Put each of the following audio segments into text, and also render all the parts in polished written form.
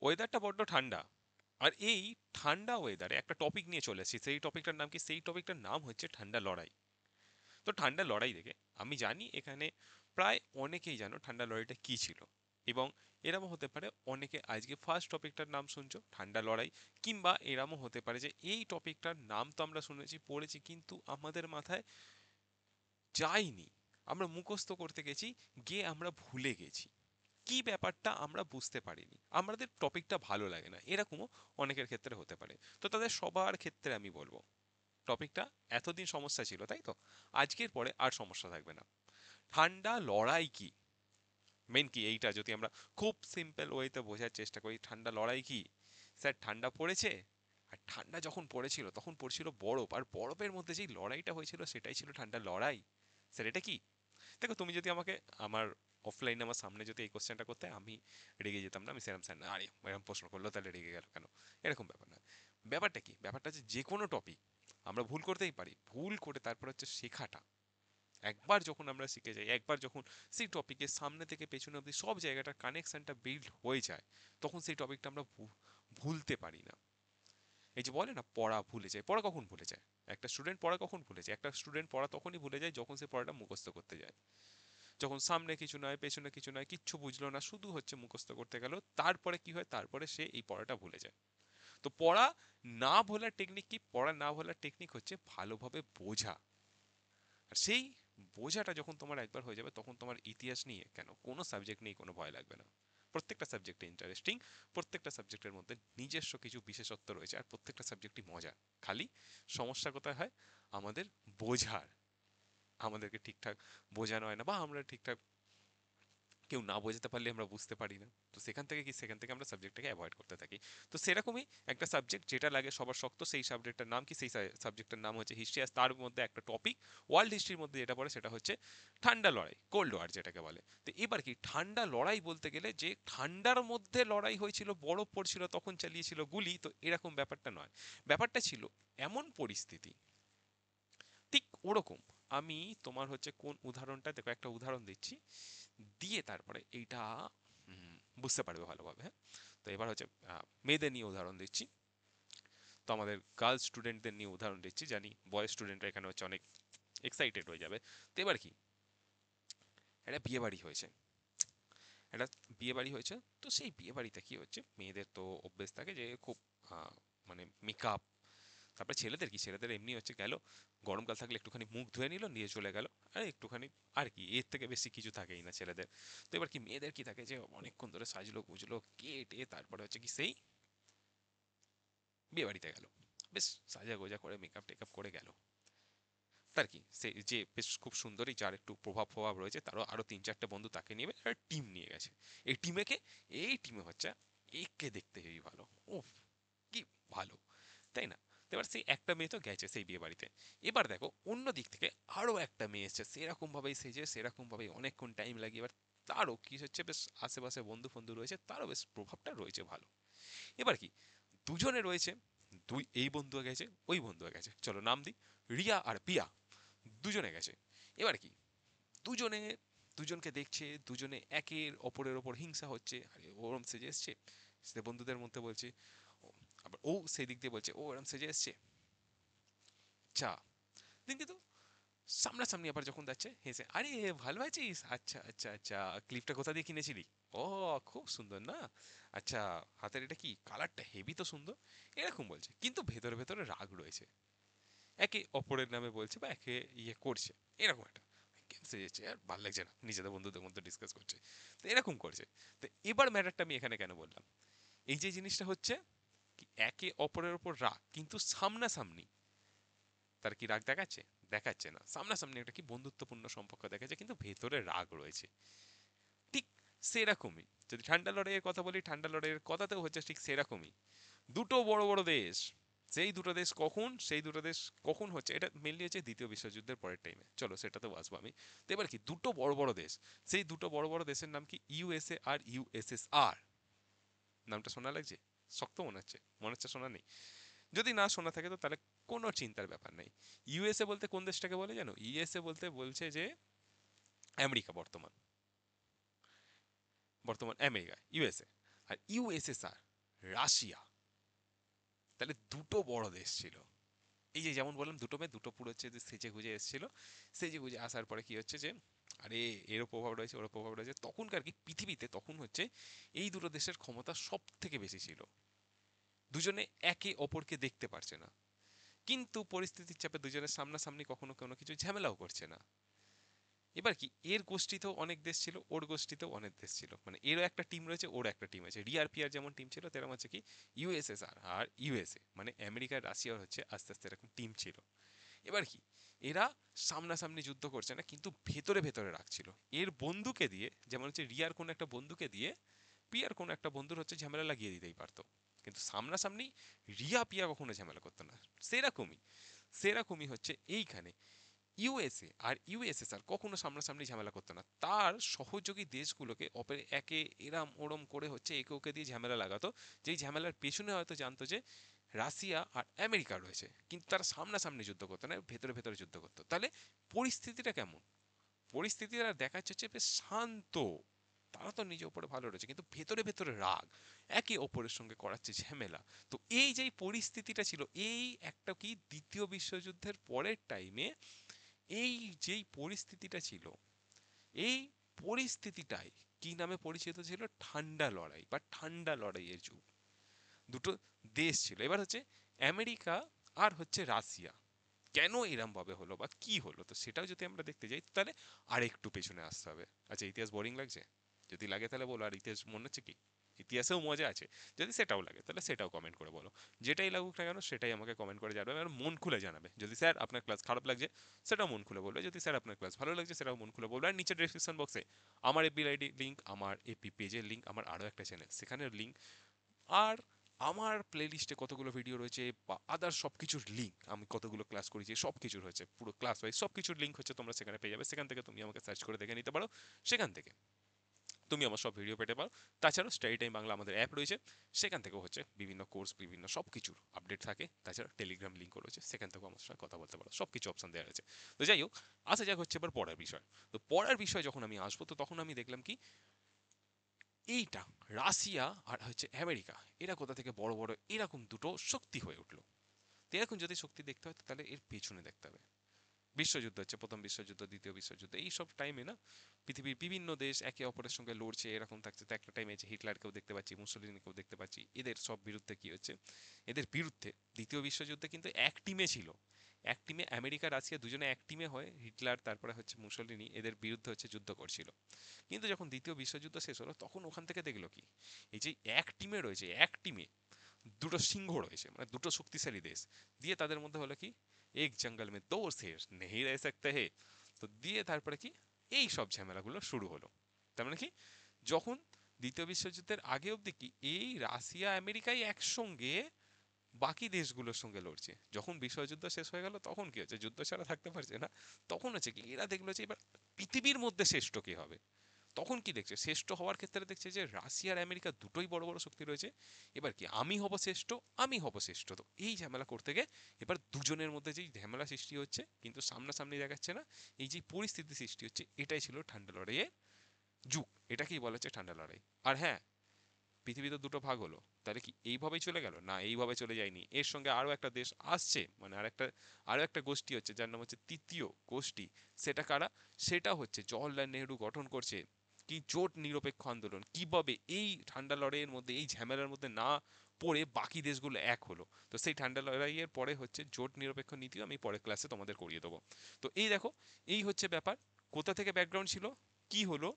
ওয়েদারটা বড্ড ঠান্ডা। আর এই ঠান্ডা ওয়েদারে একটা টপিক নিয়ে চলে এসেছি, সেই টপিকটার নাম কি? সেই টপিকটার নাম হচ্ছে ঠান্ডা লড়াই। তো ঠান্ডা লড়াই দেখে আমি জানি এখানে প্রায় অনেকেই জানো ঠান্ডা লড়াইটা কি ছিল, এবং এরমও হতে পারে অনেকে আজকে ফার্স্ট টপিকটার নাম শুনছো ঠান্ডা লড়াই, কিংবা এরমও হতে পারে যে এই টপিকটার নাম তো আমরা শুনেছি পড়েছি কিন্তু আমাদের মাথায় যায়নি, আমরা মুখস্থ করতে গেছি, গিয়ে আমরা ভুলে গেছি, কি ব্যাপারটা আমরা বুঝতে পারিনি, আমাদের টপিকটা ভালো লাগে না, এরকমও অনেকের ক্ষেত্রে হতে পারে। তো তাদের সবার ক্ষেত্রে আমি বলবো টপিকটা, এতদিন সমস্যা ছিল তাই তো, আজকের পরে আর সমস্যা থাকবে না। ঠান্ডা লড়াই কি, মেন কি এইটা যদি আমরা খুব সিম্পল ওয়েতে বোঝার চেষ্টা করি, ঠান্ডা লড়াই কি? স্যার ঠান্ডা পড়েছে, আর ঠান্ডা যখন পড়েছিল তখন পড়ছিল বরফ, আর বরফের মধ্যে যেই লড়াইটা হয়েছিল সেটাই ছিল ঠান্ডা লড়াই। স্যার এটা কি? দেখো তুমি যদি আমাকে আমার অফলাইনে আমার সামনে যদি এই কোশ্চেনটা করতে, আমি রেগে যেতাম না, আমি সেরকম স্যার না, আরে এরকম প্রশ্ন করলো তাহলে রেগে গেল কেন, এরকম ব্যাপার না। ব্যাপারটা কি? ব্যাপারটা হচ্ছে যে কোনো টপিক আমরা ভুল করতেই পারি, ভুল করে তারপর হচ্ছে শেখাটা। একবার যখন আমরা শিখে যাই, একবার যখন সেই টপিকের সামনে থেকে পেছনে অবধি সব জায়গাটার কানেকশনটা বিল্ড হয়ে যায়, তখন সেই টপিকটা আমরা ভুলতে পারি না। এই যে বলে না পড়া ভুলে যায়, পড়া কখন ভুলে যায়? একটা স্টুডেন্ট পড়া কখন ভুলে যায়? একটা স্টুডেন্ট পড়া তখনই ভুলে যায় যখন সে পড়াটা মুখস্থ করতে যায়, যখন সামনে কিছু নয় পেছনে কিছু নয় কিচ্ছু বুঝলো না, শুধু হচ্ছে মুখস্থ করতে গেল, তারপরে কি হয়? তারপরে সে এই পড়াটা ভুলে যায়। তো পড়া না ভোলার টেকনিক কি? পড়া না ভোলার টেকনিক হচ্ছে ভালোভাবে বোঝা। আর সেই বোঝাটা যখন তোমার একবার হয়ে যাবে, তখন তোমার ইতিহাস নিয়ে কেন কোনো সাবজেক্ট নিয়ে কোনো ভয় লাগবে না। প্রত্যেকটা সাবজেক্টে ইন্টারেস্টিং, প্রত্যেকটা সাবজেক্টের মধ্যে নিজস্ব কিছু বিশেষত্ব রয়েছে, আর প্রত্যেকটা সাবজেক্টই মজা। খালি সমস্যা কোথায় হয়? আমাদের বোঝার, আমাদেরকে ঠিকঠাক বোঝানো হয় না, বা আমরা ঠিকঠাক কেউ না বোঝাতে পারলে আমরা বুঝতে পারি না। তো সেখান থেকে কি, সেখান থেকে আমরা সাবজেক্টটাকে অ্যাভয়েড করতে থাকি। তো সেরকমই একটা সাবজেক্ট যেটা লাগে সবার শক্ত, সেই সাবজেক্টটার নাম কি? সেই সাবজেক্টটার নাম হচ্ছে হিস্ট্রি। আর তার মধ্যে একটা টপিক ওয়ার্ল্ড হিস্ট্রির মধ্যে যেটা পড়ে সেটা হচ্ছে ঠান্ডা লড়াই, কোল্ড ওয়ার যেটাকে বলে। তো এবার কি, ঠান্ডা লড়াই বলতে গেলে যে ঠান্ডার মধ্যে লড়াই হয়েছিল, বরফ পড়ছিল তখন চালিয়েছিল গুলি, তো এরকম ব্যাপারটা নয়। ব্যাপারটা ছিল এমন পরিস্থিতি, ঠিক ওরকম। আমি তোমার হচ্ছে কোন উদাহরণটা, দেখো একটা উদাহরণ দিচ্ছি, দিয়ে তারপরে এইটা বুঝতে পারবে ভালোভাবে, হ্যাঁ। তো এবার হচ্ছে মেয়েদের নিয়ে উদাহরণ দিচ্ছি। তো আমাদের গার্লস স্টুডেন্টদের নিয়ে উদাহরণ দিচ্ছি, জানি বয়েজ স্টুডেন্টরা এখানে হচ্ছে অনেক এক্সাইটেড হয়ে যাবে। তো এবার কি, একটা বিয়ে বাড়ি হয়েছে, একটা বিয়ে বাড়ি হয়েছে। তো সেই বিয়ে বাড়িতে কি হচ্ছে, মেয়েদের তো অভ্যেস থাকে যে খুব মানে মেকআপ, তারপরে ছেলেদের কি, ছেলেদের এমনি হচ্ছে গেল, গরমকাল থাকলে একটুখানি মুখ ধুয়ে নিল, নিয়ে চলে গেল, আর একটুখানি, আর কি এর থেকে বেশি কিছু থাকেই না ছেলেদের। তো এবার কি, মেয়েদের কি থাকে যে অনেকক্ষণ ধরে সাজলো গুজলো কেটে তারপরে হচ্ছে কি সেই বিয়ে বাড়িতে গেল, বেশ সাজা গোজা করে মেকআপ টেকআপ করে গেল। তার কি, সে যে বেশ খুব সুন্দরী, যার একটু প্রভাব প্রভাব রয়েছে, তারও আরো তিন চারটে বন্ধু তাকে নিয়ে একটা টিম নিয়ে গেছে। এই টিমে কে, এই টিমে হচ্ছে একে দেখতে হেবি ভালো, ও কি ভালো, তাই না? তো এবার সেই একটা মেয়ে তো গেছে সেই বিয়ে বাড়িতে। এবার দেখো অন্য দিক থেকে আরো একটা মেয়ে এসছে, সেরকম ভাবেই সেজে, সেরকম ভাবেই অনেকক্ষণ টাইম লাগিয়ে, এবার তারও কি হচ্ছে, বেশ আশেপাশে বন্ধু ফন্ধু রয়েছে, তারও বেশ প্রভাবটা রয়েছে ভালো। এবার কি, দুজনে রয়েছে, দুই এই বন্ধু গেছে, ওই বন্ধু গেছে, চলো নাম দিই, রিয়া আর পিয়া, দুজনে গেছে। এবার কি, দুজনে দুজনকে দেখছে, দুজনে একের অপরের ওপর হিংসা হচ্ছে, আরে ওরম সেজে এসছে, সে বন্ধুদের মধ্যে বলছে, আবার ও সেই দিক দিয়ে বলছে ও এরম সেজে এসছে, চা দিন কিন্তু সামনাসামনি আবার যখন যাচ্ছে হেসে, আরে ভালো আছিস, আচ্ছা আচ্ছা আচ্ছা, ক্লিপটা কোথা দিয়ে কিনেছিলি? ও খুব সুন্দর না, আচ্ছা হাতের এটা কি, কালারটা হেভি তো সুন্দর, এরকম বলছে, কিন্তু ভেতরে ভেতরে রাগ রয়েছে, একে অপরের নামে বলছে বা একে ইয়ে করছে, এরকম একটা কেন সেজেছে আর ভাল লাগছে না, নিজেদের বন্ধুদের মধ্যে ডিসকাস করছে, তো এরকম করছে। তো এবার ম্যাটারটা আমি এখানে কেন বললাম, এই যে জিনিসটা হচ্ছে কি, একে অপরের ওপর রাগ, কিন্তু সামনাসামনি তার কি রাগ দেখাচ্ছে? দেখাচ্ছে না, সামনাসামনি একটা কি বন্ধুত্বপূর্ণ সম্পর্ক দেখাচ্ছে, কিন্তু ভেতরে রাগ রয়েছে। ঠিক সেরকমই যদি ঠান্ডা লড়াইয়ের কথা বলি, ঠান্ডা লড়াইয়ের কথাতেও হচ্ছে ঠিক সেরকমই। দুটো বড় বড় দেশ, সেই দুটো দেশ কখন, সেই দুটো দেশ কখন হচ্ছে, এটা মেনলি হচ্ছে দ্বিতীয় বিশ্বযুদ্ধের পরের টাইমে, চলো সেটাতেও আসবো আমি। তো এবার কি, দুটো বড় বড় দেশ, সেই দুটো বড় বড় দেশের নাম কি? ইউএসএ আর ইউএসএসআর। নামটা শোনা লাগছে? শক্ত মনে হচ্ছে শোনা নেই। যদি না শোনা থাকে তো তাহলে কোনো চিন্তার ব্যাপার নেই। ইউএসএ বলতে কোন দেশটাকে বলে জানো? ইউএসএ বলতে বলছে যে আমেরিকা, বর্তমান বর্তমান আমেরিকা, ইউএসএ। আর ইউএসএসআর, রাশিয়া। তাহলে দুটো বড় দেশ ছিল। এই যে যেমন বললাম দুটো মেয়ে দুটো পুরো হচ্ছে যে সেজে গুজে এসেছিল, সেজে গুজে আসার পরে কি হচ্ছে যে আরে এরও প্রভাব রয়েছে ওরও প্রভাব রয়েছে, তখনকার কি পৃথিবীতে তখন হচ্ছে এই দুটো দেশের ক্ষমতা সব থেকে বেশি ছিল। দুজনে একে অপরকে দেখতে পারছে না, কিন্তু পরিস্থিতির চাপে দুজনের সামনাসামনি কখনো কোনো কিছু ঝামেলাও করছে না। এবার কি এর গোষ্ঠীতেও অনেক দেশ ছিল, ওর গোষ্ঠীতেও অনেক দেশ ছিল, মানে এরও একটা টিম রয়েছে ওর একটা টিম আছে। রিআরপিআর যেমন টিম ছিল তেরকম হচ্ছে কি ইউএসএসআর আর ইউএসএ, মানে আমেরিকা রাশিয়ার হচ্ছে আস্তে আস্তে এরকম টিম ছিল। এবার কি এরা সামনাসামনি যুদ্ধ করছে না, কিন্তু ভেতরে ভেতরে রাখছিল এর বন্ধুকে দিয়ে, যেমন হচ্ছে রিয়ার কোন একটা বন্ধুকে দিয়ে পিয়ার কোন একটা বন্ধুর হচ্ছে ঝামেলা লাগিয়ে দিতেই পারতো, কিন্তু সামনাসামনি রিয়া পিয়া কখনো ঝামেলা করতো না। সেরকমই সেরকমই হচ্ছে এইখানে ইউএসএ আর ইউএসএসআর কখনো সামনাসামনি ঝামেলা করতো না, তার সহযোগী দেশগুলোকে একে এরাম ওরম করে হচ্ছে একে ওকে দিয়ে ঝামেলা লাগাতো, যেই ঝামেলার পেছনে হয়তো জানতো যে রাশিয়া আর আমেরিকা রয়েছে, কিন্তু তারা সামনাসামনি যুদ্ধ করতো না, ভেতরে ভেতরে যুদ্ধ করতো। তাহলে পরিস্থিতিটা কেমন? পরিস্থিতিটা দেখা যাচ্ছে বেশ শান্ত। তারা তো নিজে ওপরে ভালো রয়েছে, কিন্তু ভেতরে ভেতরে রাগ, একে অপরের সঙ্গে করাচ্ছে ঝামেলা। তো এই যে পরিস্থিতিটা ছিল, এই একটা কি দ্বিতীয় বিশ্বযুদ্ধের পরের টাইমে এই যেই পরিস্থিতিটা ছিল, এই পরিস্থিতিটাই কি নামে পরিচিত ছিল? ঠান্ডা লড়াই বা ঠান্ডা লড়াইয়ের যুগ। দুটো দেশ ছিল, এবার হচ্ছে আমেরিকা আর হচ্ছে রাশিয়া। কেন এরম ভাবে হলো বা কি হলো, তো সেটাও যদি আমরা দেখতে যাই তাহলে আর একটু পেছনে আসতে হবে। আচ্ছা, ইতিহাস বোরিং লাগছে? যদি লাগে তাহলে বলো, আর ইতিহাস মনে হচ্ছে কি ইতিহাসেও মজা আছে? যদি সেটাও লাগে তাহলে সেটাও কমেন্ট করে বলো। যেটাই লাগুক না কেন সেটাই আমাকে কমেন্ট করে জানাবে আর মন খুলে জানাবে। যদি স্যার আপনার ক্লাস খারাপ লাগছে সেটাও মন খুলে বলবে, যদি স্যার আপনার ক্লাস ভালো লাগছে সেটাও মন খুলে বলবে। আর নিচে ডেসক্রিপশন বক্সে আমার এপি আইডি লিঙ্ক, আমার এপি পেজের লিঙ্ক, আমার আরও একটা চ্যানেল সেখানের লিঙ্ক, আর আমার প্লেলিস্টে কতগুলো ভিডিও রয়েছে বা আদার সব কিছুর লিঙ্ক, আমি কতগুলো ক্লাস করেছি সব কিছুর হচ্ছে পুরো ক্লাস ওয়াইজ সব কিছুর লিঙ্ক হচ্ছে তোমরা সেখানে পেয়ে যাবে। সেখান থেকে তুমি আমাকে সার্চ করে দেখে নিতে পারো, সেখান থেকে তুমি আমার সব ভিডিও পেতে পারো। তাছাড়াও স্টাডি টাইম বাংলা আমাদের অ্যাপ রয়েছে, সেখান থেকেও হচ্ছে বিভিন্ন কোর্স বিভিন্ন সব কিছুর আপডেট থাকে। তাছাড়া টেলিগ্রাম লিঙ্কও রয়েছে, সেখান থেকেও আমার সঙ্গে কথা বলতে পারো, সব কিছু অপশন দেওয়া রয়েছে। তো যাই হোক, আসা যাক হচ্ছে এবার পড়ার বিষয়। তো পড়ার বিষয় যখন আমি আসবো তো তখন আমি দেখলাম কি এইটা রাশিয়া আর হচ্ছে আমেরিকা এরা কোথা থেকে বড় বড় এরকম দুটো শক্তি হয়ে উঠলো। তো এরকম যদি শক্তি দেখতে হয় তাহলে এর পেছনে দেখতে হবে। বিশ্বযুদ্ধ হচ্ছে, প্রথম বিশ্বযুদ্ধ দ্বিতীয় বিশ্বযুদ্ধ, এই সব টাইমে না পৃথিবীর বিভিন্ন দেশ একে অপরের সঙ্গে লড়ছে এরকম থাকছে। তো একটা টাইমে যে হিটলারকেও দেখতে পাচ্ছি মুসোলিনিকেও দেখতে পাচ্ছি, এদের সব বিরুদ্ধে কি হচ্ছে, এদের বিরুদ্ধে দ্বিতীয় বিশ্বযুদ্ধে কিন্তু এক টিমে ছিল, এক টিমে আমেরিকা রাশিয়া দুজনে এক টিমে হয়ে হিটলার তারপরে হচ্ছে মুসোলিনি এদের বিরুদ্ধে হচ্ছে যুদ্ধ করছিল। কিন্তু যখন দ্বিতীয় বিশ্বযুদ্ধ শেষ হলো তখন ওখান থেকে দেখলো কি এই যে এক টিমে রয়েছে, এক টিমে দুটো সিংহ রয়েছে, মানে দুটো শক্তিশালী দেশ, দিয়ে তাদের মধ্যে হলো কি এক জঙ্গল মে দো শের নেই রহ সকতে হে। তো দিয়ে তারপরে কি এই সব ঝামেলাগুলো শুরু হলো। তার মানে কি যখন দ্বিতীয় বিশ্বযুদ্ধের আগে অবধি কি এই রাশিয়া আমেরিকাই একসঙ্গে বাকি দেশগুলোর সঙ্গে লড়ছে, যখন বিশ্বযুদ্ধ শেষ হয়ে গেল তখন কি হচ্ছে যুদ্ধ ছাড়া থাকতে পারছে না, তখন হচ্ছে কি এরা দেখলো যে এবার পৃথিবীর মধ্যে শ্রেষ্ঠ কে হবে। তখন কি দেখছে শ্রেষ্ঠ হওয়ার ক্ষেত্রে দেখছে যে রাশিয়া আর আমেরিকা দুটোই বড় বড় শক্তি রয়েছে, এবার কি আমি হব শ্রেষ্ঠ, আমি হব শ্রেষ্ঠ। তো এই ঝামেলা করতে গিয়ে এবার দুজনের মধ্যে যেই ঝামেলা সৃষ্টি হচ্ছে কিন্তু সামনাসামনি দেখাচ্ছে না, এই যে পরিস্থিতি সৃষ্টি হচ্ছে এটাই ছিল ঠান্ডা লড়াইয়ের যুগ, এটাকেই বলা হচ্ছে ঠান্ডা লড়াই। আর হ্যাঁ, পৃথিবী তো দুটো ভাগ হলো, তাহলে কি এইভাবেই চলে গেল? না, এইভাবে চলে যায়নি, এর সঙ্গে আরো একটা দেশ আসছে, মানে আরো একটা গোষ্ঠী হচ্ছে যার নাম হচ্ছে তৃতীয় গোষ্ঠী। সেটা কারা? সেটা হচ্ছে জওহরলাল নেহরু গঠন করছে কি জোট নিরপেক্ষ আন্দোলন, কিভাবে এই ঠান্ডা লড়াইয়ের মধ্যে এই ঝামেলার মধ্যে না পড়ে বাকি দেশগুলো এক হলো। তো সেই ঠান্ডা লড়াইয়ের পরে হচ্ছে জোট নিরপেক্ষ নীতিও আমি পরের ক্লাসে তোমাদের করিয়ে দেবো। তো এই দেখো, এই হচ্ছে ব্যাপার, কোথা থেকে ব্যাকগ্রাউন্ড ছিল, কি হলো,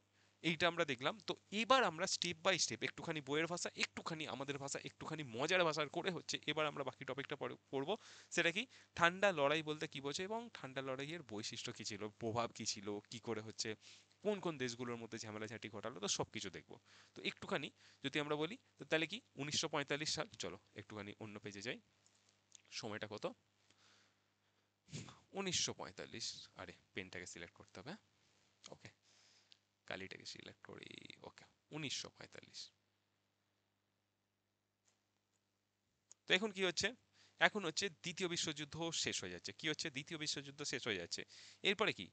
এইটা আমরা দেখলাম। তো এবার আমরা স্টেপ বাই স্টেপ একটুখানি বইয়ের ভাষা একটুখানি আমাদের ভাষা একটুখানি মজার ভাষার করে হচ্ছে এবার আমরা বাকি টপিকটা পড়বো। সেটা কি ঠান্ডা লড়াই বলতে কি বোঝে এবং ঠান্ডা লড়াইয়ের বৈশিষ্ট্য কি ছিল, প্রভাব কি ছিল, কি করে হচ্ছে কোন কোন দেশগুলোর মধ্যে ঝামেলাঝাটি ঘটালো, তো সব কিছু দেখবো। তো একটুখানি যদি আমরা বলি তো তাহলে কি 1945 সাল, চলো একটুখানি অন্য পেজে যাই। সময়টা কত? 1945। আরে পেনটাকে সিলেক্ট করতে হবে, ওকে, কালিটাকে সিলেক্ট করি, ওকে। 1945। তো এখন কি হচ্ছে, এখন হচ্ছে দ্বিতীয় বিশ্বযুদ্ধ শেষ হয়ে যাচ্ছে, কি হচ্ছে দ্বিতীয় বিশ্বযুদ্ধ শেষ হয়ে যাচ্ছে। এরপরে কি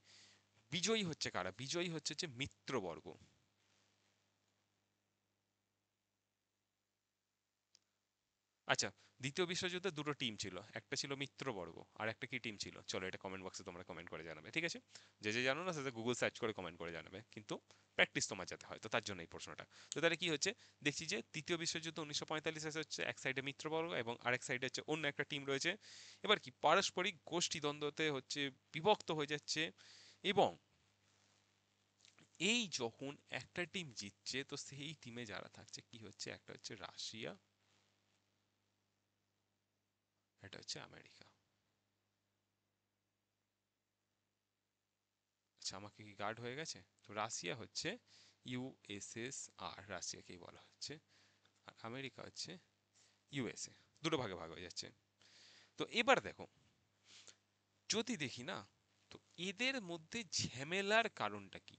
বিজয়ী হচ্ছে কারা? বিজয়ী হচ্ছে যে মিত্রবর্গ। আচ্ছা, দ্বিতীয় বিশ্বযুদ্ধে দুটো টিম ছিল, একটা ছিল মিত্রবর্গ আর একটা কি টিম ছিল, চলো এটা কমেন্ট বক্সে তোমরা কমেন্ট করে জানাবে, ঠিক আছে? যে যে জানো না সেটা গুগল সার্চ করে কমেন্ট করে জানাবে, কিন্তু প্র্যাকটিস তোমার যাতে হয়, তো তার জন্য এই প্রশ্নটা। তো তাহলে কি হচ্ছে, দেখছি যে তৃতীয় বিশ্বযুদ্ধ 1945 হচ্ছে, এক সাইডে মিত্রবর্গ এবং আরেক সাইডে হচ্ছে অন্য একটা টিম রয়েছে। এবার কি পারস্পরিক গোষ্ঠী দ্বন্দ্বতে হচ্ছে বিভক্ত হয়ে যাচ্ছে, এবং এই যখন একটা টিম জিতছে তো সেই টিমে যারা থাকছে কি হচ্ছে, একটা হচ্ছে রাশিয়া, একটা হচ্ছে আমেরিকা। আচ্ছা, আমাকে কি গার্ড হয়ে গেছে? তো রাশিয়া হচ্ছে ইউএসএসআর, রাশিয়াকেই বলা হচ্ছে, আর আমেরিকা হচ্ছে ইউএসএ। দুটো ভাগে ভাগ হয়ে যাচ্ছে। তো এবার দেখো, যদি দেখি না, তো এদের মধ্যে ঝামেলার কারণটা কি?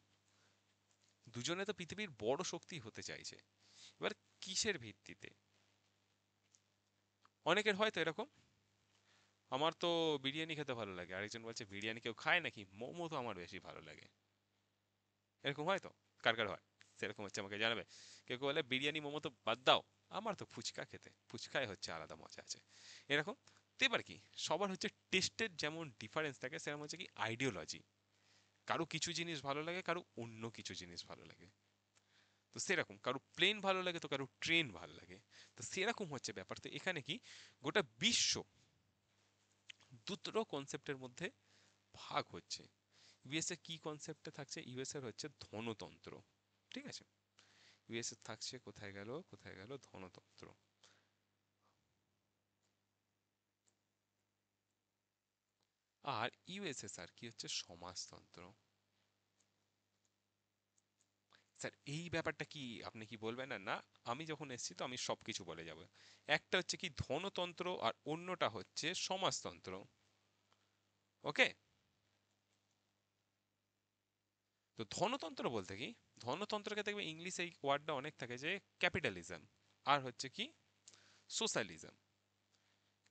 দুজনে তো পৃথিবীর বড় শক্তি হতে চাইছে, এবার কিসের ভিত্তিতে? অনেকের হয়তো এরকম, আমার তো বিরিয়ানি খেতে ভালো লাগে, আরেকজন বলছে বিরিয়ানি কেউ খায় নাকি, মোমো তো আমার বেশি ভালো লাগে। এরকম হয় তো, কার কার হয়? সেরকম হচ্ছে আমাকে জানাবে। কেউ কেউ বলে বিরিয়ানি মোমো তো বাদ দাও, আমার তো ফুচকা খেতে, ফুচকায় হচ্ছে আলাদা মজা আছে, এরকম। তো এবার কি, সবার হচ্ছে টেস্টের যেমন ডিফারেন্স থাকে, সেরকম হচ্ছে কি আইডিওলজি, কারো কিছু জিনিস ভালো লাগে, কারো অন্য কিছু জিনিস ভালো লাগে। তো সেরকম কারো প্লেন ভালো লাগে, তো কারো ট্রেন ভালো লাগে। তো সেরকম হচ্ছে ব্যাপার। তো এখানে কি, গোটা বিশ্ব দুটো কনসেপ্টের মধ্যে ভাগ হচ্ছে। ইউএস এ কি কনসেপ্টে থাকছে, ইউএস এর হচ্ছে ধনতন্ত্র, ঠিক আছে? ইউএস এর থাকছে, কোথায় গেল কোথায় গেল, ধনতন্ত্র। আর ইউএসএসআর কি হচ্ছে, সমাজতন্ত্র। স্যার এই ব্যাপারটা কি আপনি কি বলবেন না? না, আমি যখন এসেছি তো আমি সবকিছু বলে যাব। একটা হচ্ছে কি ধনতন্ত্র আর অন্যটা হচ্ছে সমাজতন্ত্র। ওকে? তো ধনতন্ত্র বলতে কি, ধনতন্ত্রকে দেখবে ইংলিশে এই ওয়ার্ডটা অনেক থাকে, যে ক্যাপিটালিজম, আর হচ্ছে কি সোশ্যালিজম।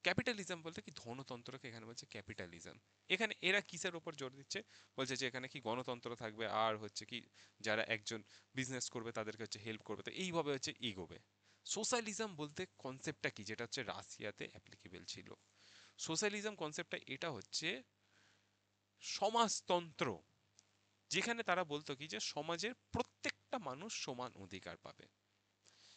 ক্যাপিটালিজম বলতে কি, ধনতন্ত্রকে এখানে বলছে ক্যাপিটালিজম। এখানে এরা কিসের উপর জোর দিচ্ছে, বলছে যে এখানে কি গণতন্ত্র থাকবে, আর হচ্ছে কি যারা একজন বিজনেস করবে তাদেরকে হচ্ছে হেল্প করবে, তো এইভাবে হচ্ছে এগোবে। সোশ্যালিজম বলতে কনসেপ্টটা কি, যেটা হচ্ছে রাশিয়াতে অ্যাপ্লিকেবল ছিল। সোশ্যালিজম কনসেপ্টটা এটা হচ্ছে সমাজতন্ত্র, যেখানে তারা বলতো কি যে সমাজের প্রত্যেকটা মানুষ সমান অধিকার পাবে।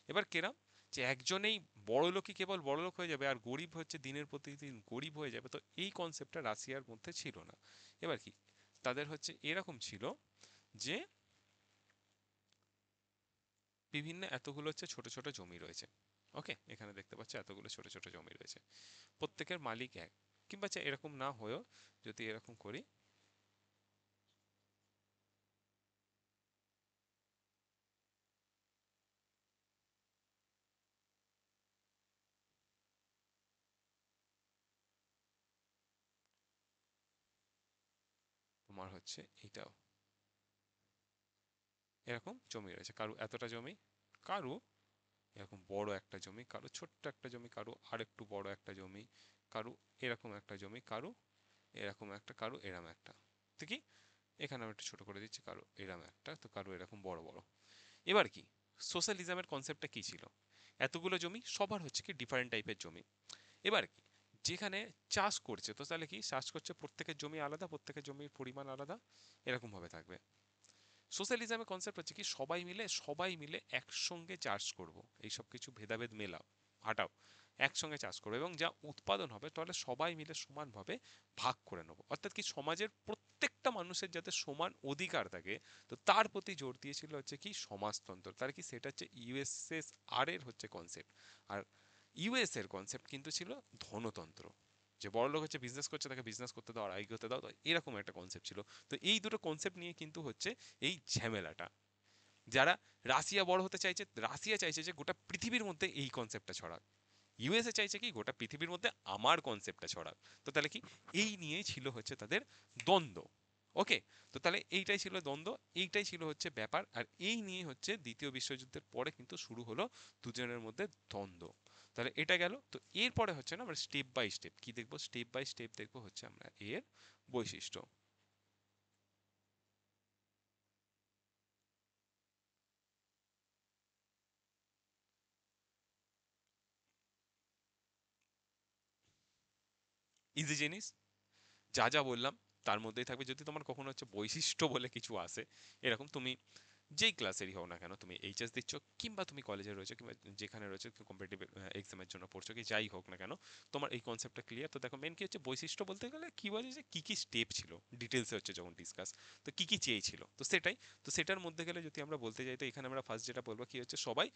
এবার কেরাম, যে একজনেই বড়লোকই কেবল বড়লোক হয়ে যাবে আর গরিব হচ্ছে দিনের প্রতিদিন গরিব হয়ে যাবে, তো এই কনসেপ্টটা রাশিয়ার মধ্যে ছিল না। এবার কি, তাদের হচ্ছে এরকম ছিল যে বিভিন্ন এতগুলো হচ্ছে ছোট ছোট জমি রয়েছে। ওকে, এখানে দেখতে পাচ্ছ এতগুলো ছোট ছোট জমি রয়েছে, প্রত্যেকের মালিক এক, কিংবা এরকম না হয়েও যদি এরকম করি, তোমার হচ্ছে এইটাও এরকম জমি রয়েছে, কারো এতটা জমি, কারো এরকম বড় একটা জমি, কারো ছোট্ট একটা জমি, কারো আরেকটু বড় একটা জমি, কারো এরকম একটা জমি, কারো এরকম একটা, কারো এরম একটা। তো কি, এখানে আমি একটু ছোট করে দিচ্ছি, কারো এরম একটা, তো কারো এরকম বড় বড়। এবার কি, সোশ্যালিজমের কনসেপ্টটা কি ছিল, এতগুলো জমি সবার হচ্ছে কি ডিফারেন্ট টাইপের জমি। এবার কি, যেখানে চাষ করছে, তো তাহলে কি চাষ করছে, প্রত্যেকের জমি আলাদা, প্রত্যেকের জমির পরিমাণ আলাদা, এরকম ভাবে থাকবে। সোশ্যালিজমের কনসেপ্ট হচ্ছে কি, সবাই মিলে একসঙ্গে চাষ করব, এই সব কিছু ভেদাভেদ মেলাও, হাঁটাও, একসঙ্গে চাষ করবো, এবং যা উৎপাদন হবে তাহলে সবাই মিলে সমানভাবে ভাগ করে নেবো, অর্থাৎ কি সমাজের প্রত্যেকটা মানুষের যাতে সমান অধিকার থাকে, তো তার প্রতি জোর দিয়েছিল হচ্ছে কি সমাজতন্ত্র। তার কি, সেটা হচ্ছে ইউএসএসআর এর হচ্ছে কনসেপ্ট। আর ইউএস এর কনসেপ্ট কিন্তু ছিল ধনতন্ত্র, যে বড় লোক হচ্ছে বিজনেস করছে তাকে বিজনেস করতে দাও আর এগোতে দাও, তো এরকম একটা কনসেপ্ট ছিল। তো এই দুটো কনসেপ্ট নিয়ে কিন্তু হচ্ছে এই ঝামেলাটা। যারা রাশিয়া বড় হতে চাইছে, রাশিয়া চাইছে যে গোটা পৃথিবীর মধ্যে এই কনসেপ্টটা ছড়াক, ইউএসএ চাইছে কি গোটা পৃথিবীর মধ্যে আমার কনসেপ্টটা ছড়াক। তো তাহলে কি, এই নিয়েই ছিল হচ্ছে তাদের দ্বন্দ্ব। ওকে? তো তাহলে এইটাই ছিল দ্বন্দ্ব, এইটাই ছিল হচ্ছে ব্যাপার, আর এই নিয়ে হচ্ছে দ্বিতীয় বিশ্বযুদ্ধের পরে কিন্তু শুরু হলো দুজনের মধ্যে দ্বন্দ্ব। তাহলে এটা গেল, তো এরপরে হচ্ছে না আমরা স্টেপ বাই স্টেপ কি দেখবো, স্টেপ বাই স্টেপ দেখবো হচ্ছে আমরা এর বৈশিষ্ট্য। ইজি জিনিস, যা যা বললাম তার মধ্যেই থাকবে। যদি তোমার কখনো হচ্ছে বৈশিষ্ট্য বলে কিছু আসে, এরকম তুমি যেই ক্লাসেরই হও না কেন, তুমি এইচএস দিচ্ছ কিংবা তুমি কলেজে রয়েছো কিংবা যেখানে রয়েছো কম্পিটিটিভ এক্সামের জন্য পড়ছো, কি যাই হোক না কেন, তোমার এই কনসেপ্টটা ক্লিয়ার। তো দেখো মেন কি হচ্ছে বৈশিষ্ট্য বলতে গেলে কি বলে যে কি কি স্টেপ ছিল ডিটেলসে হচ্ছে যখন ডিসকাস, তো কি কি চেয়েছিল তো সেটাই। তো সেটার মধ্যে গেলে যদি আমরা বলতে যাই, তো এখানে আমরা ফার্স্ট যেটা বলবো কি হচ্ছে সবাই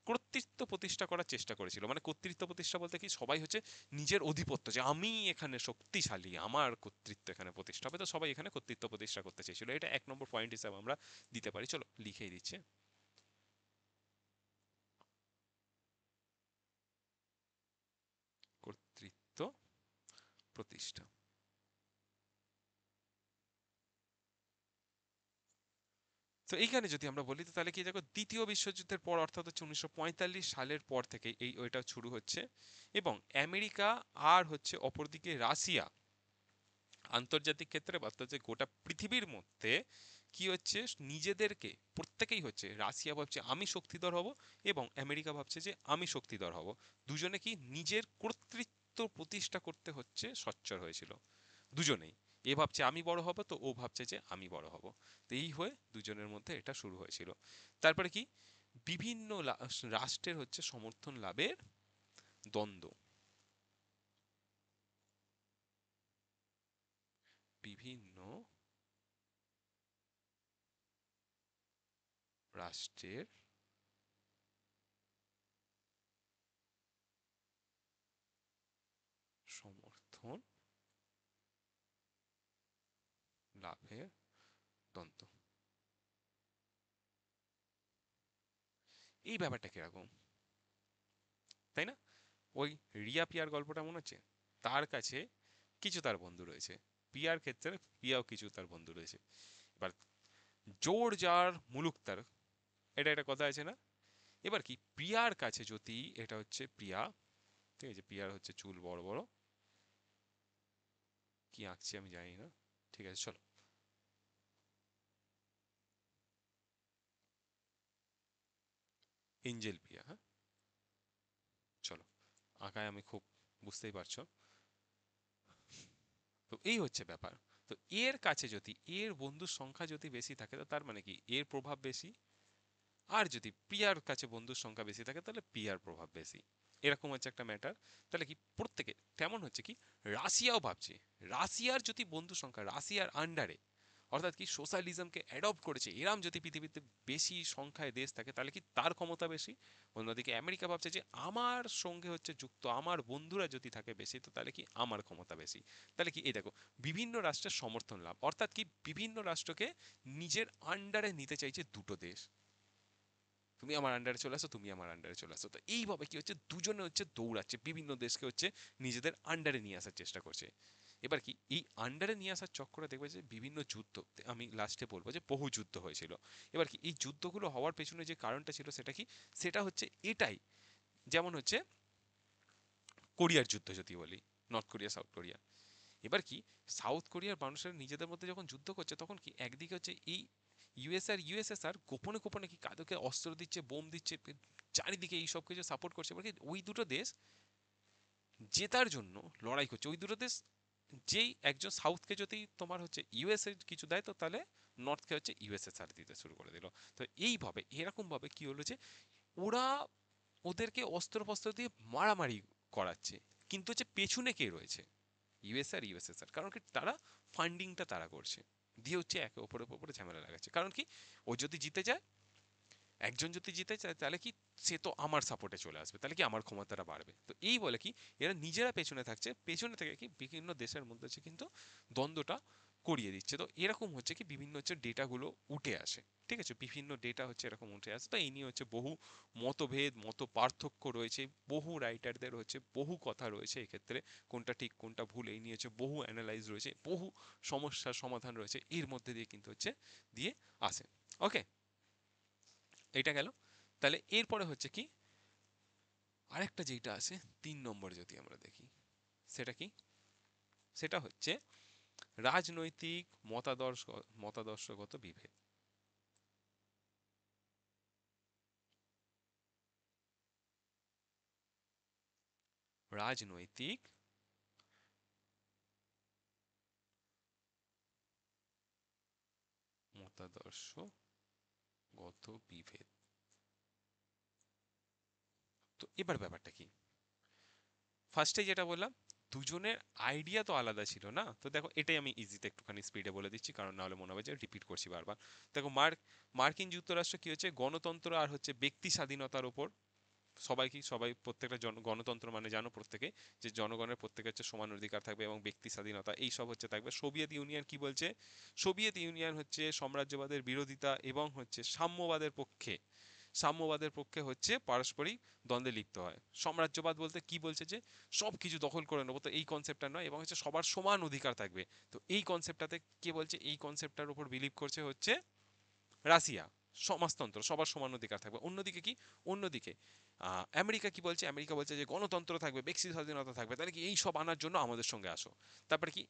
কর্তৃত্ব প্রতিষ্ঠা করার চেষ্টা করেছিল। মানে কর্তৃত্ব প্রতিষ্ঠা বলতে কি সবাই হচ্ছে নিজের অধিপত্য, যে আমি এখানে শক্তিশালী, আমার কর্তৃত্ব এখানে প্রতিষ্ঠা হবে, তো সবাই এখানে কর্তৃত্ব প্রতিষ্ঠা করতে চেয়েছিল। এটা এক নম্বর পয়েন্ট হিসাবে আমরা দিতে পারি। চলো লিখেই দিচ্ছে, কর্তৃত্ব প্রতিষ্ঠা। তো এইখানে যদি আমরা বলি, তো তাহলে কি দেখো দ্বিতীয় বিশ্বযুদ্ধের পর অর্থাৎ হচ্ছে 1945 সালের পর থেকে এই ওইটা শুরু হচ্ছে, এবং আমেরিকা আর হচ্ছে অপরদিকে রাশিয়া আন্তর্জাতিক ক্ষেত্রে বা হচ্ছে গোটা পৃথিবীর মধ্যে কি হচ্ছে নিজেদেরকে প্রত্যেকেই হচ্ছে, রাশিয়া ভাবছে আমি শক্তিধর হব এবং আমেরিকা ভাবছে যে আমি শক্তিধর হব। দুজনে কি নিজের কর্তৃত্ব প্রতিষ্ঠা করতে হচ্ছে সচ্চর হয়েছিল দুজনেই। এ ভাবছে আমি বড় হব, তো ও ভাবছে যে আমি বড় হব। তো এই হয়ে দুজনের মধ্যে এটা শুরু হয়েছিল। তারপরে কি বিভিন্ন রাষ্ট্রের হচ্ছে সমর্থন লাভের দ্বন্দ্ব, বিভিন্ন রাষ্ট্রের সমর্থন লাভের দ্বন্দ্ব। এই ব্যাপারটা কিরকম, তাই না? ওই রিয়া পিয়ার গল্পটা মনে হচ্ছে, তার কাছে কিছু তার বন্ধু রয়েছে, পিয়ার ক্ষেত্রে পিয়াও কিছু তার বন্ধু রয়েছে। এবার জোর যার মুলুক তার, এটা একটা কথা আছে না? এবার কি প্রিয়ার কাছে যদি, এটা হচ্ছে প্রিয়া, ঠিক আছে, প্রিয়ার হচ্ছে চুল বড় বড়, কি আঁকছি আমি জানি না, ঠিক আছে চলো, এঞ্জেল প্রিয়া, হ্যাঁ চলো, আঁকায় আমি খুব, বুঝতেই পারছো। তো এই হচ্ছে ব্যাপার। তো এর কাছে যদি এর বন্ধুর সংখ্যা যদি বেশি থাকে, তো তার মানে কি এর প্রভাব বেশি, আর যদি প্রিয়ার কাছে বন্ধুর সংখ্যা বেশি থাকে তাহলে প্রিয়ার প্রভাব বেশি। এরকম হচ্ছে একটা ম্যাটার। তাহলে কি প্রত্যেকে তেমন হচ্ছে কি রাশিয়াও ভাবছে, রাশিয়ার যদি বন্ধু সংখ্যা রাশিয়ার আন্ডারে, অর্থাৎ কি সোশ্যালিজমকে অ্যাডপ্ট করেছে এরাম যদি পৃথিবীতে বেশি সংখ্যায় দেশ থাকে তাহলে কি তার ক্ষমতা বেশি। অন্যদিকে আমেরিকা ভাবছে যে আমার সঙ্গে হচ্ছে যুক্ত আমার বন্ধুরা যদি থাকে বেশি, তো তাহলে কি আমার ক্ষমতা বেশি। তাহলে কি এই দেখো বিভিন্ন রাষ্ট্রের সমর্থন লাভ, অর্থাৎ কি বিভিন্ন রাষ্ট্রকে নিজের আন্ডারে নিতে চাইছে দুটো দেশ, তুমি আমার আন্ডারে চলে আসো, তুমি আমার আন্ডারে চলে আসো। তো এইভাবে কি হচ্ছে দুজনে হচ্ছে দৌড়াচ্ছে, বিভিন্ন দেশকে হচ্ছে নিজেদের আন্ডারে নিয়ে আসার চেষ্টা করছে। এবার কি এই আন্ডারে নিয়ে আসার চক্করে দেখবে যে বিভিন্ন যুদ্ধ, আমি লাস্টে বলবো যে বহু যুদ্ধ হয়েছিল। এবার কি এই যুদ্ধগুলো হওয়ার পেছনে যে কারণটা ছিল সেটা কি, সেটা হচ্ছে এটাই, যেমন হচ্ছে কোরিয়ার যুদ্ধ যদি বলি, নর্থ কোরিয়া সাউথ কোরিয়া। এবার কি সাউথ কোরিয়ার মানুষের নিজেদের মধ্যে যখন যুদ্ধ করছে, তখন কি একদিকে হচ্ছে এই ইউএস আর ইউএসএসআর গোপনে গোপনে কি কাদেরকে অস্ত্র দিচ্ছে, বোম দিচ্ছে, চারিদিকে এই সব কিছু সাপোর্ট করছে। এবার কি ওই দুটো দেশ জেতার জন্য লড়াই করছে। ওই দুটো দেশ, যেই একজন সাউথকে যদি তোমার হচ্ছে ইউএসএ কিছু দেয়, তো তাহলে নর্থকে হচ্ছে ইউএসএসআর দিতে শুরু করে দিল। তো এইভাবে এরকম ভাবে কি হলো যে ওরা ওদেরকে অস্ত্র ফস্ত্র দিয়ে মারামারি করাচ্ছে, কিন্তু হচ্ছে পেছনে কে রয়েছে, ইউএস আর ইউএসএসআর। কারণ কি তারা ফান্ডিংটা তারা করছে, দিয়ে হচ্ছে একে অপরের উপরে ঝামেলা লাগাচ্ছে। কারণ কি ও যদি জিতে যায়, একজন যদি জিতে যায় তাহলে কি সে তো আমার সাপোর্টে চলে আসবে, তাহলে কি আমার ক্ষমতাটা বাড়বে। তো এই বলে কি এরা নিজেরা পেছনে থাকছে, পেছনে থেকে কি বিভিন্ন দেশের মধ্যে হচ্ছে কিন্তু দ্বন্দ্বটা করিয়ে দিচ্ছে। তো এরকম হচ্ছে কি বিভিন্ন হচ্ছে ডেটাগুলো উঠে আসে, ঠিক আছে, বিভিন্ন ডেটা হচ্ছে এরকম উঠে আসে। তো এই নিয়ে হচ্ছে বহু মতভেদ মত পার্থক্য রয়েছে, বহু রাইটারদের হচ্ছে বহু কথা রয়েছে এক্ষেত্রে, কোনটা ঠিক কোনটা ভুল এই নিয়ে হচ্ছে বহু অ্যানালাইজ রয়েছে, বহু সমস্যার সমাধান রয়েছে, এর মধ্যে দিয়ে কিন্তু হচ্ছে দিয়ে আসে। ওকে, এইটা গেল। তাহলে এরপরে হচ্ছে কি আরেকটা যেটা আছে 3 নম্বর যদি আমরা দেখি, সেটা কি, সেটা হচ্ছে রাজনৈতিক মতাদর্শগত বিভেদ। রাজনৈতিক মতাদর্শগত বিভেদ। তো এবার ব্যাপারটা কি, ফার্স্টে যেটা বললাম, দুজনের আইডিয়া তো আলাদা ছিল না। তো দেখো এটাই আমি ইজিতে একটুখানি স্পিডে বলে দিচ্ছি, কারণ নাহলে মনে হবে যে রিপিট করছি বারবার। দেখো মার্কিন যুক্তরাষ্ট্র কি হচ্ছে, গণতন্ত্র আর হচ্ছে ব্যক্তি স্বাধীনতার উপর সবাই প্রত্যেকটা গণতন্ত্র মানে জানো প্রত্যেকে, যে জনগণের প্রত্যেকের হচ্ছে সমান অধিকার থাকবে এবং ব্যক্তি স্বাধীনতা এই সব হচ্ছে থাকবে। সোভিয়েত ইউনিয়ন কি বলছে, সোভিয়েত ইউনিয়ন হচ্ছে সাম্রাজ্যবাদের বিরোধিতা এবং হচ্ছে সাম্যবাদের পক্ষে হচ্ছে পারস্পরিক দ্বন্দ্বে লিপ্ত হয়। সাম্রাজ্যবাদ বলতে কি বলছে, যে সব কিছু দখল করে নেবো, তো এই কনসেপ্টটা নয়, এবং হচ্ছে সবার সমান অধিকার থাকবে। তো এই কনসেপ্টটাতে কে বলছে, এই কনসেপ্টটার উপর বিলিভ করছে হচ্ছে রাশিয়া, সমাজতন্ত্র, সবার সমান অধিকার থাকবে। অন্যদিকে কি, অন্যদিকে আমেরিকা কি বলছে, আমেরিকা বলছে যে গণতন্ত্র থাকবে, ব্যক্তি স্বাধীনতা থাকবে, তাহলে কি এই সব আনার জন্য আমাদের সঙ্গে আসো। তারপরে কি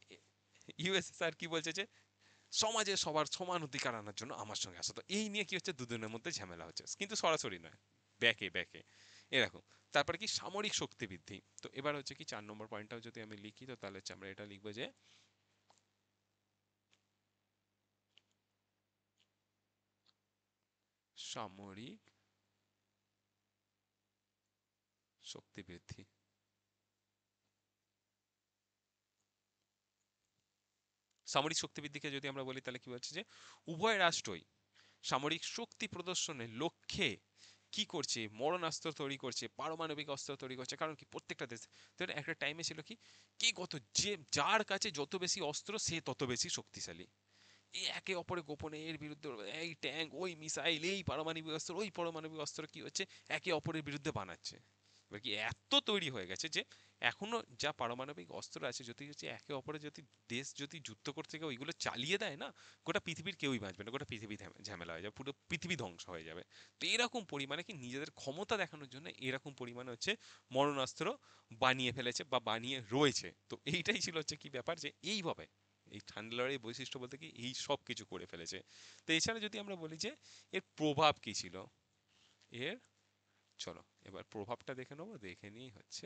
ইউএসএসআর কি বলছে, যে সমাজে সবার সমান অধিকার আনার জন্য আমার সঙ্গে আসো। তো এই নিয়ে কি হচ্ছে, দুজনের মধ্যে ঝামেলা হচ্ছে, কিন্তু সরাসরি নয়, ব্যাকে ব্যাকে এরকম। তারপরে কি, সামরিক শক্তি বৃদ্ধি। তো এবার হচ্ছে কি 4 নম্বর পয়েন্টটাও যদি আমি লিখি, তো তাহলে হচ্ছে আমরা এটা লিখবো যে সামরিক শক্তি বৃদ্ধি। সামরিক শক্তি বৃদ্ধিকে যদি আমরা বলি, তাহলে কি হচ্ছে, যে উভয় রাষ্ট্রই সামরিক শক্তি প্রদর্শনের লক্ষ্যে কি করছে, মরণাস্ত্র তৈরি করছে, পারমাণবিক অস্ত্র তৈরি করছে। কারণ কি, প্রত্যেকটা দেশ, তো একটা টাইমে ছিল কি, কে কত, যে যার কাছে যত বেশি অস্ত্র সে তত বেশি শক্তিশালী। এই একে অপরে গোপনে এর বিরুদ্ধে, এই ট্যাঙ্ক, ওই মিসাইল, এই পারমাণবিক অস্ত্র, ওই পারমাণবিক অস্ত্র কি হচ্ছে, একে অপরের বিরুদ্ধে বানাচ্ছে। এবার কি, এত তৈরি হয়ে গেছে যে এখনো যা পারমাণবিক অস্ত্র আছে, যদি হচ্ছে একে অপরে যদি দেশ যদি যুদ্ধ করতে গিয়ে ওইগুলো চালিয়ে দেয় না, গোটা পৃথিবীর কেউই বাঁচবে না, গোটা পৃথিবী ঝামেলা হয়ে যাবে, পুরো পৃথিবী ধ্বংস হয়ে যাবে। তো এরকম পরিমাণে কি, নিজেদের ক্ষমতা দেখানোর জন্য এরকম পরিমাণে হচ্ছে মরণাস্ত্র বানিয়ে ফেলেছে বা বানিয়ে রয়েছে। তো এইটাই ছিল হচ্ছে কি ব্যাপার, যে এইভাবে এই ঠান্ডা লড়াই বৈশিষ্ট্য বলতে কি এই সব কিছু করে ফেলেছে। তো এছাড়া যদি আমরা বলি যে এর প্রভাব কি ছিল, এর, চলো এবার প্রভাবটা দেখে নেবো, দেখে নিয়ে হচ্ছে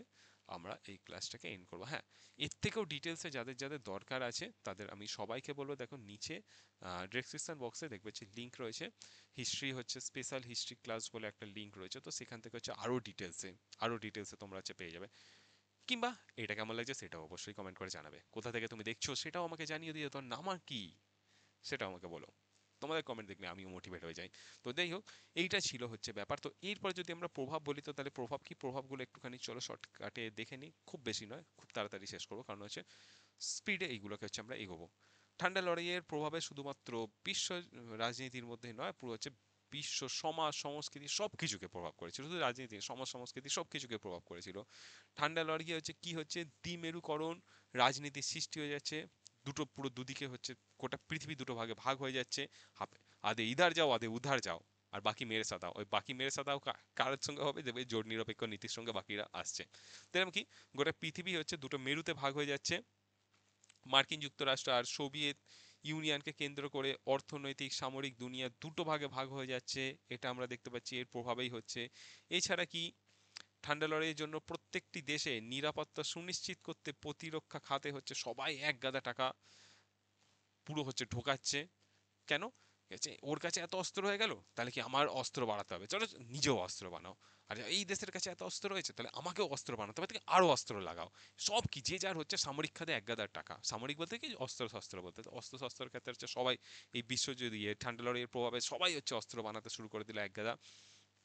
আমরা এই ক্লাসটাকে এন্ড করবো। হ্যাঁ, এর থেকেও ডিটেলসে যাদের যাদের দরকার আছে তাদের আমি সবাইকে বলবো, দেখো নিচে ডেসক্রিপশন বক্সে দেখবে হচ্ছে লিঙ্ক রয়েছে, হিস্ট্রি হচ্ছে স্পেশাল হিস্ট্রি ক্লাস বলে একটা লিঙ্ক রয়েছে, তো সেখান থেকে হচ্ছে আরো ডিটেলসে তোমরা হচ্ছে পেয়ে যাবে। কিংবা এটা কেমন লাগছে সেটাও অবশ্যই কমেন্ট করে জানাবে, কোথা থেকে তুমি দেখছো সেটাও আমাকে জানিয়ে দিও, তোর নাম আর কি সেটাও আমাকে বলো। তোমাদের কমেন্ট দেখলে আমিও মোটিভেট হয়ে যাই। তো যাই হোক, এইটা ছিল হচ্ছে ব্যাপার। তো এরপর যদি আমরা প্রভাব বলি, তো তাহলে প্রভাব কি, প্রভাবগুলো একটুখানি চলো শর্টকাটে দেখে নিই, খুব বেশি নয়, খুব তাড়াতাড়ি শেষ করবো, কারণ হচ্ছে স্পিডে এইগুলোকে হচ্ছে আমরা এগোবো। ঠান্ডা লড়াইয়ের প্রভাবে শুধুমাত্র বিশ্ব রাজনীতির মধ্যে নয়, পুরো হচ্ছে বিশ্ব সমাজ সংস্কৃতি সব কিছুকে প্রভাব করেছিল, শুধু রাজনীতি, সমাজ সংস্কৃতি সব কিছুকে প্রভাব করেছিল। ঠান্ডা লড়াইয়ে হচ্ছে কি হচ্ছে, দ্বিমেরুকরণ রাজনীতির সৃষ্টি হয়ে যাচ্ছে, দুটো পুরো দুদিকে হচ্ছে গোটা পৃথিবী দুটো ভাগে ভাগ হয়ে যাচ্ছে। আদে ইধার যাও, আদে উধার যাও, আর বাকি মেরে সাদাও। ওই বাকি মেরে সাদাও কার সঙ্গে হবে, যে জোট নিরপেক্ষ নীতির সঙ্গে বাকিরা আসছে। তেরকম কি, গোটা পৃথিবী হচ্ছে দুটো মেরুতে ভাগ হয়ে যাচ্ছে, মার্কিন যুক্তরাষ্ট্র আর সোভিয়েত ইউনিয়নকে কেন্দ্র করে অর্থনৈতিক সামরিক দুনিয়া দুটো ভাগে ভাগ হয়ে যাচ্ছে। এটা আমরা দেখতে পাচ্ছি, এর প্রভাবেই হচ্ছে। এছাড়া কি, ঠান্ডা লড়াইয়ের জন্য প্রত্যেকটি দেশে নিরাপত্তা সুনিশ্চিত করতে প্রতিরক্ষা খাতে হচ্ছে সবাই এক গাদা টাকা পুরো হচ্ছে ঢোকাচ্ছে। কেন, ওর কাছে এত অস্ত্র হয়ে গেল, তাহলে কি আমার অস্ত্র বাড়াতে হবে, চলো নিজেও অস্ত্র বানাও। আর এই দেশের কাছে এত অস্ত্র হয়েছে, তাহলে আমাকেও অস্ত্র বানাতে হবে, থেকে আরো অস্ত্র লাগাও। সব কি, যে যার হচ্ছে সামরিক খাতে এক গাদার টাকা, সামরিক বলতে কি অস্ত্র শস্ত্র বলতে, অস্ত্র শস্ত্রের ক্ষেত্রে হচ্ছে সবাই এই বিশ্ব যদি ঠান্ডা লড়াইয়ের প্রভাবে সবাই হচ্ছে অস্ত্র বানাতে শুরু করে দিল এক গাদা।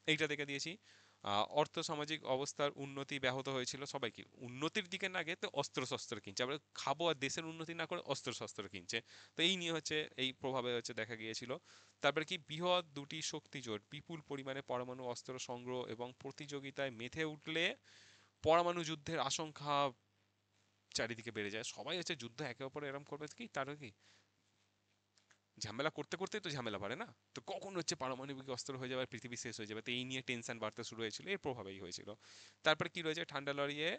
এইটা দেখে দিয়েছি। অর্থ সামাজিক অবস্থার উন্নতি ব্যাহত হয়েছিল, সবাই কি উন্নতির দিকে না গিয়ে তো অস্ত্র শস্ত্র কিনছে, আমরা খাবো আর দেশের উন্নতি না করে অস্ত্র শস্ত্র কিনছে। তো এই নিয়ে হচ্ছে এই প্রভাবে হচ্ছে দেখা গিয়েছিল। তারপরে কি, বৃহৎ দুটি শক্তি জোট বিপুল পরিমাণে পরমাণু অস্ত্র সংগ্রহ এবং প্রতিযোগিতায় মেতে উঠলে পরমাণু যুদ্ধের আশঙ্কা চারিদিকে বেড়ে যায়। সবাই হচ্ছে যুদ্ধ একে অপরে এরম করবে কি, তার কি ঝামেলা করতে করতেই তো ঝামেলা বাড়ে না, তো কখন হচ্ছে পারমাণবিক অস্ত্র হয়ে যাবে আর পৃথিবী শেষ হয়ে যাবে, তো এই নিয়ে টেনশন বাড়তে শুরু হয়েছিল, এর প্রভাবেই হয়েছিল। তারপরে কি রয়েছে, ঠান্ডা লড়াইয়ে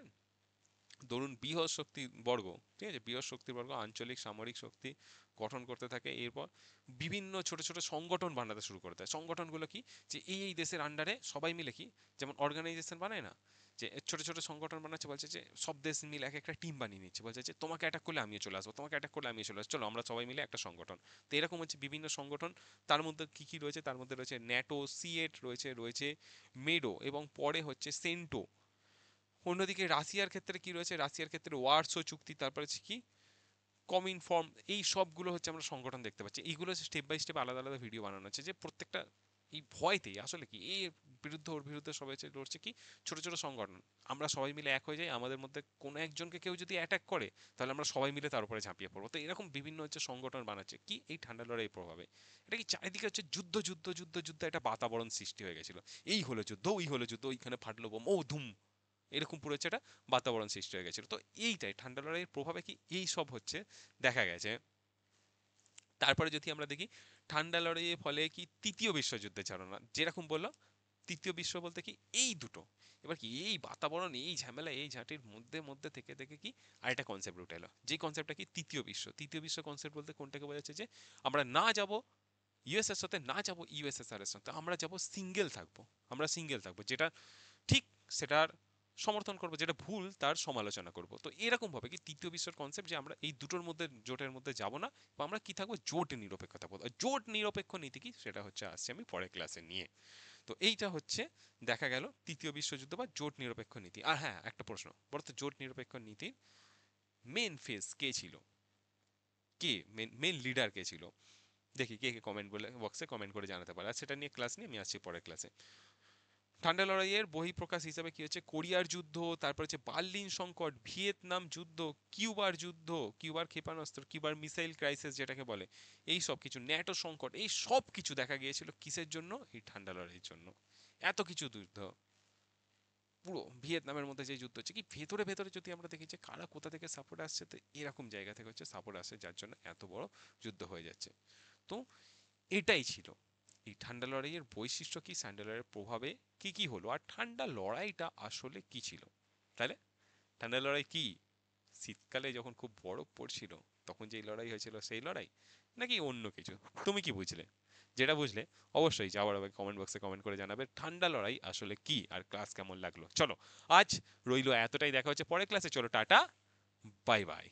ধরুন বৃহৎ শক্তি বর্গ, ঠিক আছে, বৃহৎ শক্তি বর্গ আঞ্চলিক সামরিক শক্তি গঠন করতে থাকে। এরপর বিভিন্ন ছোট ছোট সংগঠন বানাতে শুরু করতে হয়। সংগঠনগুলো কি, যে এই এই দেশের আন্ডারে সবাই মিলে কি, যেমন অর্গানাইজেশন বানায় না, যে ছোট ছোট সংগঠন বানাচ্ছে, বলছে যে সব দেশ মিলে এক একটা টিম বানিয়ে নিচ্ছে, বলছে যে তোমাকে অ্যাটাক করলে আমিও চলে আসবো, তোমাকে অ্যাটাক করলে আমিও চলে আসবো, চলো আমরা সবাই মিলে একটা সংগঠন। তো এরকম হচ্ছে বিভিন্ন সংগঠন। তার মধ্যে কি কি রয়েছে, তার মধ্যে রয়েছে ন্যাটো, সি8 রয়েছে, রয়েছে মেডো, এবং পরে হচ্ছে সেন্টো। অন্যদিকে রাশিয়ার ক্ষেত্রে কি রয়েছে, রাশিয়ার ক্ষেত্রে ওয়ারসো চুক্তি, তারপরে হচ্ছে কি কমিনফর্ম, এই সবগুলো হচ্ছে আমরা সংগঠন দেখতে পাচ্ছি। এইগুলো স্টেপ বাই স্টেপ আলাদা আলাদা ভিডিও বানানো হচ্ছে, যে প্রত্যেকটা এই ভয়তেই আসলে কি এর বিরুদ্ধে ওর বিরুদ্ধে সবাই লড়ছে কি ছোট ছোট সংগঠন। আমরা সবাই মিলে এক হয়ে যাই, আমাদের মধ্যে কোনো একজনকে কেউ যদি অ্যাটাক করে তাহলে আমরা সবাই মিলে তার উপরে ঝাঁপিয়ে পড়বো। তো এরকম বিভিন্ন হচ্ছে সংগঠন বানাচ্ছে কি এই ঠান্ডা লড়াইয়ের প্রভাবে। এটা কি চারিদিকে হচ্ছে যুদ্ধ যুদ্ধ যুদ্ধ যুদ্ধ, একটা বাতাবরণ সৃষ্টি হয়ে গেছিল। এই হলো যুদ্ধ, ওই হলো যুদ্ধ, ওইখানে ফাটলো বোম, ও ধুম, এরকম পুরো হচ্ছে একটা বাতাবরণ সৃষ্টি হয়ে গেছিল। তো এইটাই ঠান্ডা লড়াইয়ের প্রভাবে কি এই সব হচ্ছে দেখা গেছে। তারপরে যদি আমরা দেখি ঠান্ডা লড়াইয়ের ফলে কি তৃতীয় বিশ্বযুদ্ধের ধারণা, যেরকম বললো তৃতীয় বিশ্ব বলতে কি এই দুটো। এবার কি এই বাতাবরণ, এই ঝামেলা, এই ঝাঁটির মধ্যে মধ্যে থেকে থেকে কি আরেকটা কনসেপ্ট উঠে এলো, যে কনসেপ্টটা কি তৃতীয় বিশ্ব। তৃতীয় বিশ্ব কনসেপ্ট বলতে কোনটাকে বোঝাচ্ছে, যে আমরা না যাব ইউএসএর সাথে, না যাব ইউএসএসআর এর সাথে, আমরা যাব সিঙ্গেল থাকবো, আমরা সিঙ্গেল থাকবো, যেটা ঠিক সেটার সমর্থন করবো, যেটা ভুল তার সমালোচনা করব। তো এরকম ভাবে কি তৃতীয় বিশ্বের কনসেপ্ট, যে আমরা এই দুটোর মধ্যে জোটের মধ্যে যাব না, বা আমরা কি থাকবো জোট নিরপেক্ষ থাকবো। জোট নিরপেক্ষ নীতি কি সেটা হচ্ছে আসছে আমি পরের ক্লাসে নিয়ে। তো এইটা হচ্ছে দেখা গেল তৃতীয় বিশ্বযুদ্ধ বা জোট নিরপেক্ষ নীতি। আর হ্যাঁ, একটা প্রশ্ন, বলতো জোট নিরপেক্ষ নীতির মেন ফেস কে ছিল, কে মেন মেন লিডার কে ছিল? দেখি কে কে কমেন্ট বলে বক্সে কমেন্ট করে জানাতে পারে। আর সেটা নিয়ে ক্লাস নিয়ে আমি আসছি পরের ক্লাসে। ঠান্ডা লড়াইয়ের বহিঃপ্রকাশ হিসেবে কি হচ্ছে কোরিয়ার যুদ্ধ, তারপর হচ্ছে বার্লিন সংকট, ভিয়েতনাম যুদ্ধ, কিউবার যুদ্ধ, কিউবার ক্ষেপণাস্ত্র, কিউবার মিসাইল ক্রাইসিস যেটাকে বলে, এই সব কিছু, ন্যাটো সংকট, এই সব কিছু দেখা গিয়েছিল কিসের জন্য, এই ঠান্ডা লড়াইয়ের জন্য। এত কিছু যুদ্ধ, পুরো ভিয়েতনামের মধ্যে যে যুদ্ধ হচ্ছে, কি ভেতরে ভেতরে যদি আমরা দেখি যে কারা কোথা থেকে সাপোর্ট আসছে, তো এরকম জায়গা থেকে হচ্ছে সাপোর্ট আসছে, যার জন্য এত বড় যুদ্ধ হয়ে যাচ্ছে। তো এটাই ছিল এই ঠান্ডা লড়াইয়ের বৈশিষ্ট্য কি, ঠান্ডা লড়াইয়ের প্রভাবে কি কি হলো, আর ঠান্ডা লড়াইটা আসলে কি ছিল। তাহলে ঠান্ডা লড়াই কি শীতকালে যখন খুব বরফ পড়ছিল তখন যেই লড়াই হয়েছিল সেই লড়াই, নাকি অন্য কিছু? তুমি কি বুঝলে? যেটা বুঝলে অবশ্যই যাওয়ার আগে কমেন্ট বক্সে কমেন্ট করে জানাবে ঠান্ডা লড়াই আসলে কি, আর ক্লাস কেমন লাগলো। চলো আজ রইলো এতটাই, দেখা হচ্ছে পরের ক্লাসে, চলো টাটা, বাই বাই।